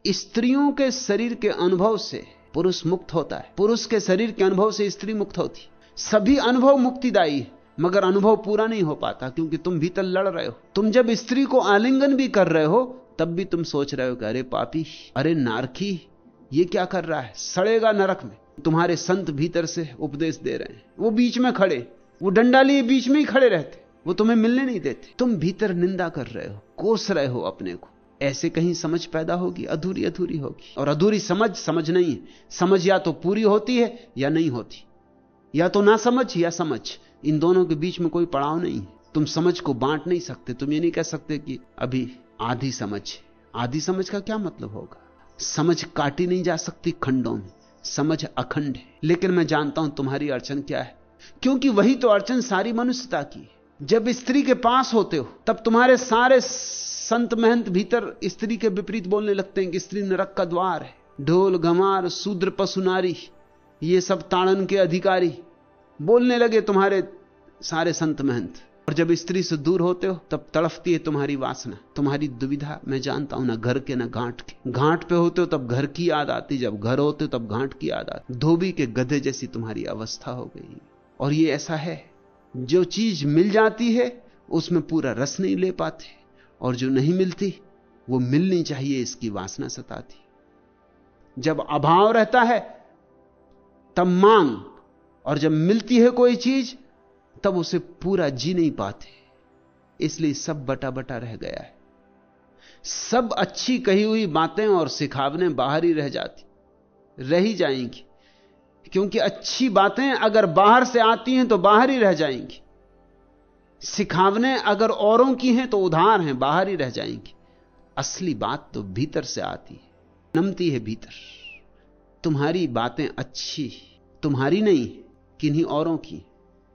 स्त्रियों के शरीर के अनुभव से पुरुष मुक्त होता है, पुरुष के शरीर के अनुभव से स्त्री मुक्त होती। सभी अनुभव मुक्तिदायी है, मगर अनुभव पूरा नहीं हो पाता क्योंकि तुम भीतर लड़ रहे हो। तुम जब स्त्री को आलिंगन भी कर रहे हो तब भी तुम सोच रहे हो कि अरे पापी, अरे नारकी, ये क्या कर रहा है, सड़ेगा नरक में। तुम्हारे संत भीतर से उपदेश दे रहे हैं, वो बीच में खड़े, वो डंडा लिए बीच में ही खड़े रहते, वो तुम्हें मिलने नहीं देते। तुम भीतर निंदा कर रहे हो, कोस रहे हो अपने को। ऐसे कहीं समझ पैदा होगी, अधूरी अधूरी होगी। और अधूरी समझ समझ नहीं है। समझ या तो पूरी होती है या नहीं होती, या तो ना समझ या समझ, इन दोनों के बीच में कोई पड़ाव नहीं है। तुम समझ को बांट नहीं सकते। तुम ये नहीं कह सकते कि अभी आधी समझ। आधी समझ का क्या मतलब होगा? समझ काटी नहीं जा सकती खंडों में, समझ अखंड है। लेकिन मैं जानता हूं तुम्हारी अड़चन क्या है, क्योंकि वही तो अड़चन सारी मनुष्यता की है। जब स्त्री के पास होते हो तब तुम्हारे सारे संत महंत भीतर स्त्री के विपरीत बोलने लगते हैं कि स्त्री नरक का द्वार है, ढोल घमार शूद्र पशु नारी, ये सब ताड़न के अधिकारी, बोलने लगे तुम्हारे सारे संत महंत। और जब स्त्री से दूर होते हो तब तड़फती है तुम्हारी वासना, तुम्हारी दुविधा। मैं जानता हूं, ना घर के ना घाट के। घाट पे होते हो तब घर की याद आती, जब घर होते हो तब घाट की याद आती। धोबी के गधे जैसी तुम्हारी अवस्था हो गई। और ये ऐसा है, जो चीज मिल जाती है उसमें पूरा रस नहीं ले पाते, और जो नहीं मिलती वो मिलनी चाहिए, इसकी वासना सताती। जब अभाव रहता है तब मांग, और जब मिलती है कोई चीज तब उसे पूरा जी नहीं पाते। इसलिए सब बटा बटा रह गया है। सब अच्छी कही हुई बातें और सिखावने बाहर ही रह जाती, रह ही जाएंगी, क्योंकि अच्छी बातें अगर बाहर से आती हैं तो बाहर ही रह जाएंगी। सिखावने अगर औरों की हैं तो उधार हैं, बाहर ही रह जाएंगी। असली बात तो भीतर से आती है, नमती है भीतर। तुम्हारी बातें अच्छी, तुम्हारी नहीं, किन्हीं औरों की।